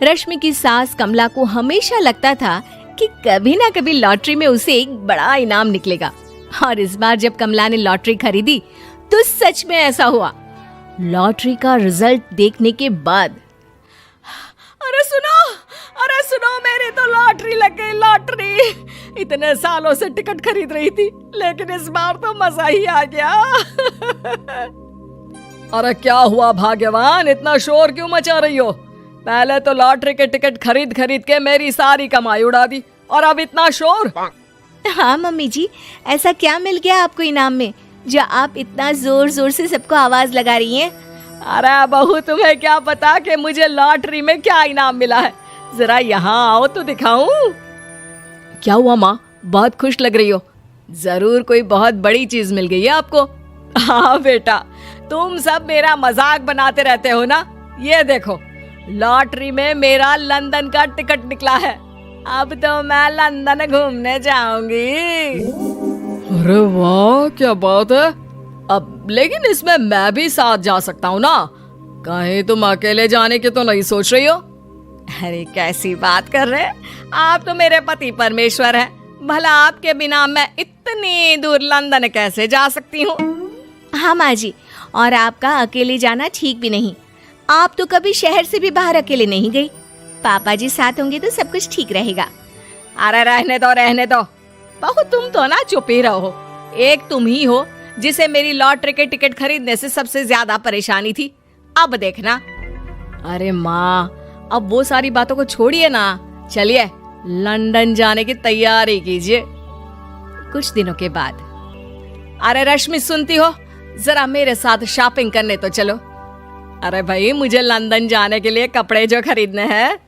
रश्मि की सास कमला को हमेशा लगता था कि कभी ना कभी लॉटरी में उसे एक बड़ा इनाम निकलेगा, और इस बार जब कमला ने लॉटरी खरीदी तो सच में ऐसा हुआ। लॉटरी का रिजल्ट देखने के बाद अरे सुनो मेरी तो लॉटरी लग गई, लॉटरी। इतने सालों से टिकट खरीद रही थी, लेकिन इस बार तो मजा ही आ गया। अरे क्या हुआ भाग्यवान, इतना शोर क्यों मचा रही हो? पहले तो लॉटरी के टिकट खरीद खरीद के मेरी सारी कमाई उड़ा दी, और अब इतना शोर। हाँ मम्मी जी, ऐसा क्या मिल गया आपको इनाम में जो आप इतना जोर जोर से सबको आवाज लगा रही हैं? अरे बहू, तुम्हें क्या पता कि मुझे लॉटरी में क्या इनाम मिला है? जरा यहाँ आओ तो दिखाऊं। क्या हुआ माँ, बहुत खुश लग रही हो? जरूर कोई बहुत बड़ी चीज मिल गई है आपको। हाँ बेटा, तुम सब मेरा मजाक बनाते रहते हो ना। ये देखो, लॉटरी में मेरा लंदन का टिकट निकला है। अब तो मैं लंदन घूमने जाऊंगी। अरे वाह, क्या बात है। अब लेकिन इसमें मैं भी साथ जा सकता हूँ ना? कहीं तुम अकेले जाने की तो नहीं सोच रही हो? अरे कैसी बात कर रहे हैं आप, तो मेरे पति परमेश्वर हैं। भला आपके बिना मैं इतनी दूर लंदन कैसे जा सकती हूँ? हाँ माँ जी, और आपका अकेले जाना ठीक भी नहीं। आप तो कभी शहर से भी बाहर अकेले नहीं गई। पापा जी साथ होंगे तो सब कुछ ठीक रहेगा। अरे रहने दो बहू, तुम तो ना चुप ही रहो। एक तुम ही हो जिसे मेरी लॉटरी के टिकट खरीदने से सबसे ज्यादा परेशानी थी। अब देखना। अरे माँ, अब वो सारी बातों को छोड़िए ना, चलिए लंदन जाने की तैयारी कीजिए। कुछ दिनों के बाद, अरे रश्मि सुनती हो, जरा मेरे साथ शॉपिंग करने तो चलो। अरे भाई, मुझे लंदन जाने के लिए कपड़े जो खरीदने हैं।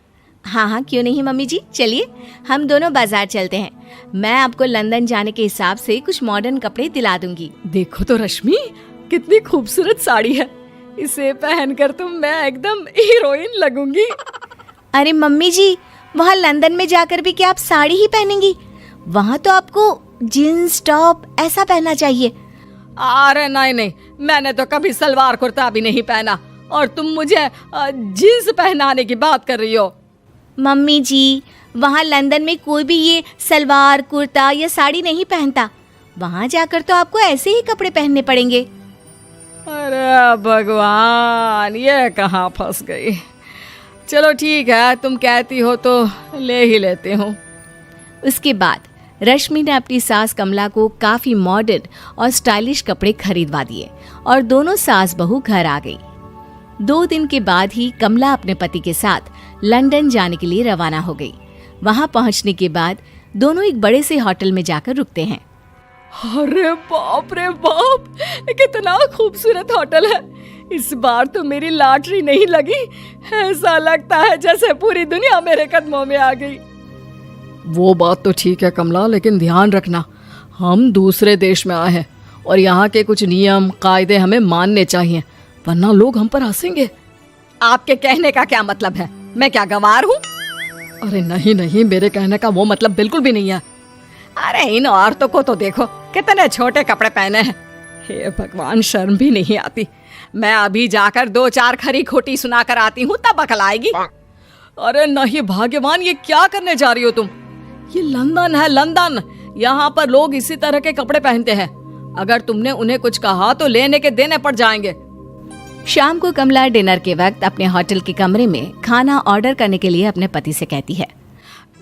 हाँ हाँ, क्यों नहीं मम्मी जी, चलिए हम दोनों बाजार चलते हैं। मैं आपको लंदन जाने के हिसाब से कुछ मॉडर्न कपड़े दिला दूंगी। देखो तो रश्मि, कितनी खूबसूरत साड़ी है। इसे पहनकर तो मैं एकदम हीरोइन लगूंगी। अरे मम्मी जी, वहाँ लंदन में जाकर भी क्या आप साड़ी ही पहनेंगी? वहाँ तो आपको जीन्स टॉप ऐसा पहनना चाहिए। अरे नहीं, मैंने तो कभी सलवार कुर्ता भी नहीं पहना, और तुम मुझे जीन्स पहनाने की बात कर रही हो। मम्मी जी, वहाँ लंदन में कोई भी ये सलवार कुर्ता या साड़ी नहीं पहनता। वहाँ जाकर तो आपको ऐसे ही कपड़े पहनने पड़ेंगे। अरे भगवान, ये कहाँ फंस गई। चलो ठीक है, तुम कहती हो तो ले ही लेती हूँ। उसके बाद रश्मि ने अपनी सास कमला को काफी मॉडर्न और स्टाइलिश कपड़े खरीदवा दिए, और दोनों सास बहू घर आ गई। 2 दिन के बाद ही कमला अपने पति के साथ लंदन जाने के लिए रवाना हो गई। वहां पहुंचने के बाद दोनों एक बड़े से होटल में जाकर रुकते हैं। अरे बाप रे बाप, कितना खूबसूरत होटल है। इस बार तो मेरी लॉटरी नहीं लगी। ऐसा लगता है जैसे पूरी दुनिया मेरे कदमों में आ गई। वो बात तो ठीक है कमला, लेकिन ध्यान रखना, हम दूसरे देश में आए हैं और यहाँ के कुछ नियम कायदे हमें मानने चाहिए, वरना लोग हम पर हंसेंगे। आपके कहने का क्या मतलब है? मैं क्या गंवार हूँ? अरे नहीं, मेरे कहने का वो मतलब बिल्कुल भी नहीं है। अरे इन औरतों को तो देखो, कितने छोटे कपड़े पहने हैं। हे भगवान, शर्म भी नहीं आती। मैं अभी जाकर 2-4 खरी खोटी सुना कर आती हूँ, तब अकल आएगी। अरे नहीं भाग्यवान, ये क्या करने जा रही हो तुम? ये लंदन है, लंदन। यहाँ पर लोग इसी तरह के कपड़े पहनते हैं। अगर तुमने उन्हें कुछ कहा तो लेने के देने पड़ जाएंगे। शाम को कमला डिनर के वक्त अपने होटल के कमरे में खाना ऑर्डर करने के लिए अपने पति से कहती है,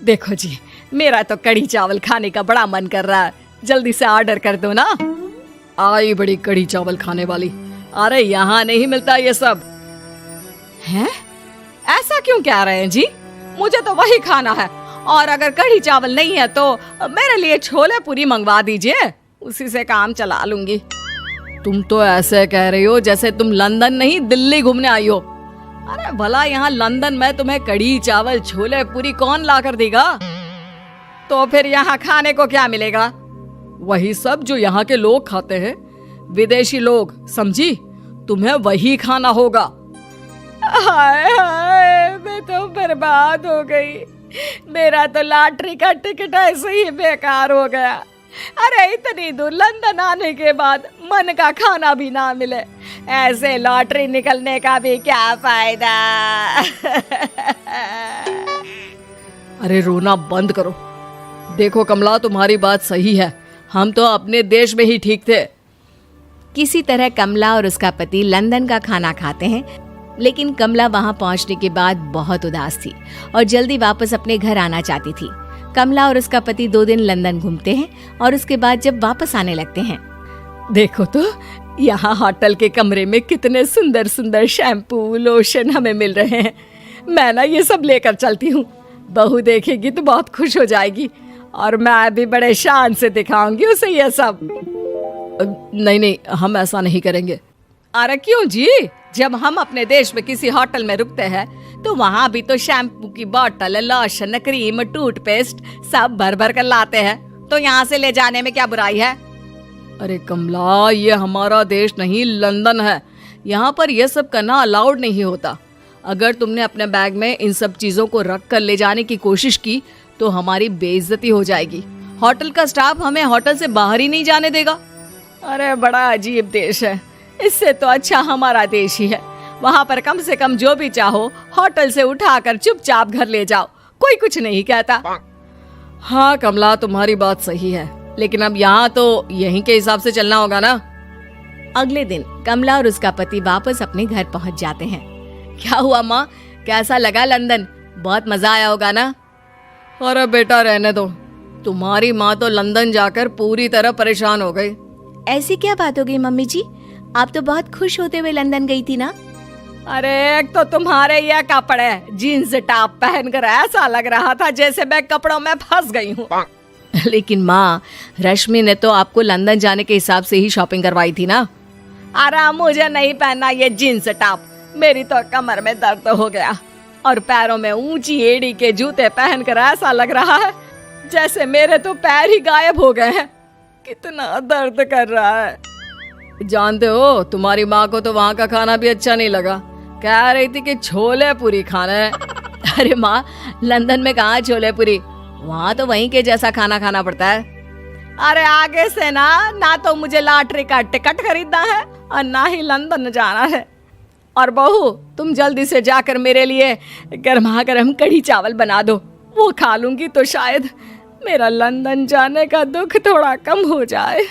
देखो जी, मेरा तो कढ़ी चावल खाने का बड़ा मन कर रहा है, जल्दी से ऑर्डर कर दो ना। आई बड़ी कढ़ी चावल खाने वाली। अरे यहाँ नहीं मिलता ये सब। हैं? ऐसा क्यों कह रहे हैं जी? मुझे तो वही खाना है, और अगर कढ़ी चावल नहीं है तो मेरे लिए छोले पूरी मंगवा दीजिए, उसी से काम चला लूंगी। तुम तो ऐसे कह रही हो जैसे तुम लंदन नहीं दिल्ली घूमने आई हो। अरे भला यहाँ लंदन में तुम्हें कढ़ी चावल छोले पूरी कौन ला कर देगा? तो फिर यहाँ खाने को क्या मिलेगा? वही सब जो यहाँ के लोग खाते हैं, विदेशी लोग, समझी? तुम्हें वही खाना होगा। हाय हाय, मैं तो बर्बाद हो गई। मेरा तो लॉटरी का टिकट ऐसे ही बेकार हो गया। अरे इतनी दूर लंदन आने के बाद मन का खाना भी ना मिले, ऐसे लॉटरी निकलने का भी क्या फायदा। अरे रोना बंद करो। देखो कमला, तुम्हारी बात सही है, हम तो अपने देश में ही ठीक थे। किसी तरह कमला और उसका पति लंदन का खाना खाते हैं, लेकिन कमला वहां पहुंचने के बाद बहुत उदास थी और जल्दी वापस अपने घर आना चाहती थी। कमला और उसका पति 2 दिन लंदन घूमते हैं और उसके बाद जब वापस आने लगते हैं, देखो तो यहाँ होटल के कमरे में कितने सुंदर सुंदर शैम्पू लोशन हमें मिल रहे हैं। मैं ना ये सब लेकर चलती हूँ, बहू देखेगी तो बहुत खुश हो जाएगी और मैं भी बड़े शान से दिखाऊंगी उसे ये सब। नहीं नहीं, हम ऐसा नहीं करेंगे। अरे क्यों जी, जब हम अपने देश में किसी होटल में रुकते हैं तो वहाँ भी तो शैम्पू की बोतल, लोशन, क्रीम, टूथपेस्ट सब भर भर कर लाते हैं, तो यहाँ से ले जाने में क्या बुराई है। अरे कमला, ये हमारा देश नहीं लंदन है, यहाँ पर यह सब करना अलाउड नहीं होता। अगर तुमने अपने बैग में इन सब चीजों को रख कर ले जाने की कोशिश की तो हमारी बेइज्जती हो जाएगी। होटल का स्टाफ हमें होटल से बाहर ही नहीं जाने देगा। अरे बड़ा अजीब देश है, इससे तो अच्छा हमारा देश ही है। वहाँ पर कम से कम जो भी चाहो होटल से उठाकर चुपचाप घर ले जाओ, कोई कुछ नहीं कहता। हाँ कमला, तुम्हारी बात सही है, लेकिन अब यहाँ तो यहीं के हिसाब से चलना होगा ना। अगले दिन कमला और उसका पति वापस अपने घर पहुंच जाते हैं। क्या हुआ माँ, कैसा लगा लंदन? बहुत मजा आया होगा ना? अरे बेटा रहने दो, तुम्हारी माँ तो लंदन जाकर पूरी तरह परेशान हो गई। ऐसी क्या बात हो गई मम्मी जी? आप तो बहुत खुश होते हुए लंदन गई थी ना? अरे एक तो तुम्हारे ये कपड़े, जीन्स टॉप पहनकर ऐसा लग रहा था जैसे मैं कपड़ों में फंस गई हूँ। लेकिन माँ, रश्मि ने तो आपको लंदन जाने के हिसाब से ही शॉपिंग करवाई थी ना? अरे मुझे नहीं पहनना ये जीन्स टॉप, मेरी तो कमर में दर्द हो गया और पैरों में ऊंची एड़ी के जूते पहनकर ऐसा लग रहा है जैसे मेरे तो पैर ही गायब हो गए हैं। कितना दर्द कर रहा है। जानते हो, तुम्हारी माँ को तो वहाँ का खाना भी अच्छा नहीं लगा, कह रही थी कि छोले पूरी खाना है। अरे माँ, लंदन में कहाँ छोले पूरी, वहाँ तो वहीं के जैसा खाना खाना पड़ता है। अरे आगे से ना तो मुझे लॉटरी का टिकट खरीदना है और ना ही लंदन जाना है। और बहू, तुम जल्दी से जाकर मेरे लिए गर्मा गर्म कढ़ी चावल बना दो, वो खा लूंगी तो शायद मेरा लंदन जाने का दुख थोड़ा कम हो जाए।